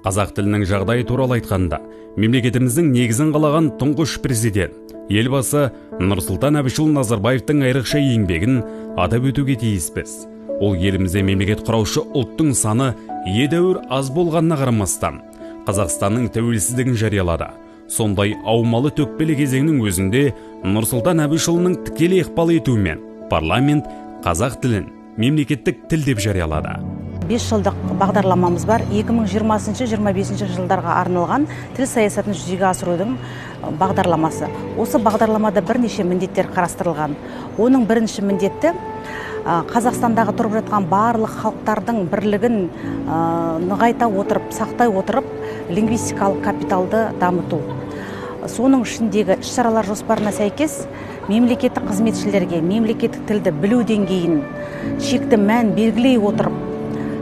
Қазақ тілінің жағдайы туралы айтқанда, мемлекетіміздің негізін қалаған тұңғыш президент, елбасы Нұрсұлтан Әбішұлы Назарбаевтың айрықша еңбегін атап өтуге тиіспіз. Ол елімізде мемлекет құраушы ұлттың саны едәуір аз болғанына қарамастан, Қазақстанның тәуелсіздігін жариялады. Сондай аумалы төкпелі кезеңнің өзінде Нұрсұлтан Әбішұлының тікелей ықпал етуімен парламент қазақ тілін мемлекеттік тіл деп жариялады. 5 жылдық бағдарламамыз бар. 2020-25 жылдарға арналған тіл саясатын жүзеге асырудың бағдарламасы. Осы бағдарламада бірнеше міндеттер қарастырылған. Оның бірінші міндеті Қазақстандағы тұрып жатқан барлық халықтардың бірлігін нығайта отырып, сақтай отырып, лингвистикалық капиталды дамыту. Соның ішіндегі іс-шаралар жоспарына сәйкес мемлекеттік қызметшілерге мемлекеттік тілді білу деңгейін шекті мән белгілей отырып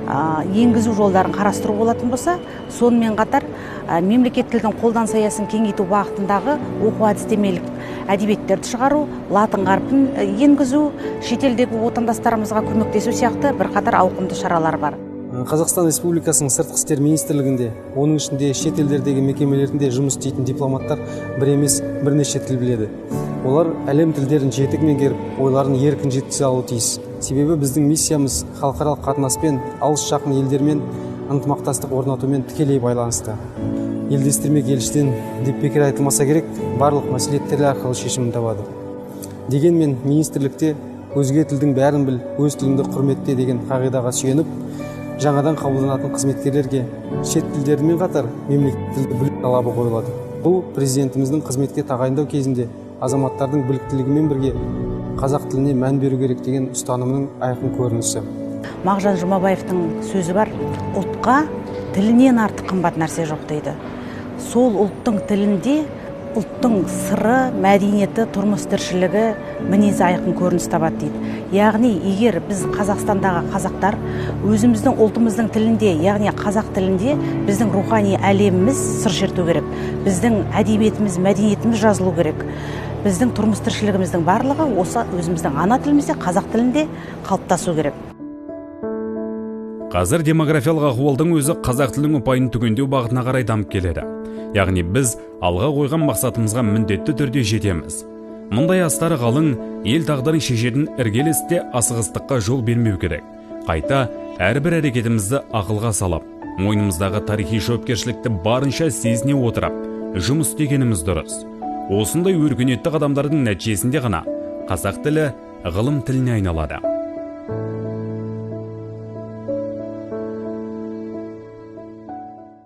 енгізу жолдарын қарастыру болатын болса, сонымен қатар мемлекет тілдің қолданыс аясын кеңейту бағытындағы оқу әдістемелік әдебиеттерді шығару, латын қарпін енгізу, шетелдегі отандастарымызға көмектесу сияқты бірқатар ауқымды шаралар бар. Қазақстан Республикасының сыртқы істер министрлігінде, оның ішінде шет елдердегі мекемелерінде жұмыс істейтін дипломаттар бір емес бірнеше тіл біледі. Олар әлем тілдерін жетік меңгеріп, ойларын еркін жеткізе алуы тиіс. Себебі біздің миссиямыз халықаралық қатынаспен, алыс жақын елдермен ынтымақтастық орнатумен тікелей байланысты. Елдестірмек елшіден деп бекер айтылмаса керек, барлық мәселелер арқылы шешімін табады. Дегенмен министрлікте өзге тілдің бәрін біл, өз тіліңді құрметте деген қағидаға сүйеніп, жаңадан қабылданатын қызметкерлерге шет тілдерімен қатар мемлекеттік тілді білу талабы қойылады. Бұл президентіміздің қызметке тағайындау кезінде азаматтардың біліктілігімен бірге қазақ тіліне мән беру керек деген ұстанымның айқын көрінісі. Мағжан Жұмабаевтың сөзі бар: ұлтқа тілінен артық қымбат нәрсе жоқ дейді. Сол ұлттың тілінде ұлттың сыры, мәдениеті, тұрмыс тіршілігі, мінезі айқын көрініс табады дейді. Яғни, егер біз Қазақстандағы қазақтар өзіміздің ұлтымыздың тілінде, яғни қазақ тілінде біздің рухани әлеміміз сыр шерту керек. Біздің әдебиетіміз, мәдениетіміз жазылу керек. Біздің тұрмыс тіршілігіміздің барлығы осы өзіміздің ана тілімізде, қазақ тілінде қалыптасу керек. Қазір демографиялық ахуалдың өзі қазақ тілінің ұпайын түгендеу бағытына қарай дамып келеді. Яғни біз алға қойған мақсатымызға міндетті түрде жетеміз. Мұндай астары қалың ел тағдырын шешетін іргелі істе асығыстыққа жол бермеу керек. Қайта әрбір әрекетімізді ақылға салып, мойнымыздағы тарихи жауапкершілікті барынша сезіне отырып, жұмыс істегеніміз дұрыс. Осындай өркениетті қадамдардың нәтижесінде ғана қазақ тілі ғылым тіліне айналады.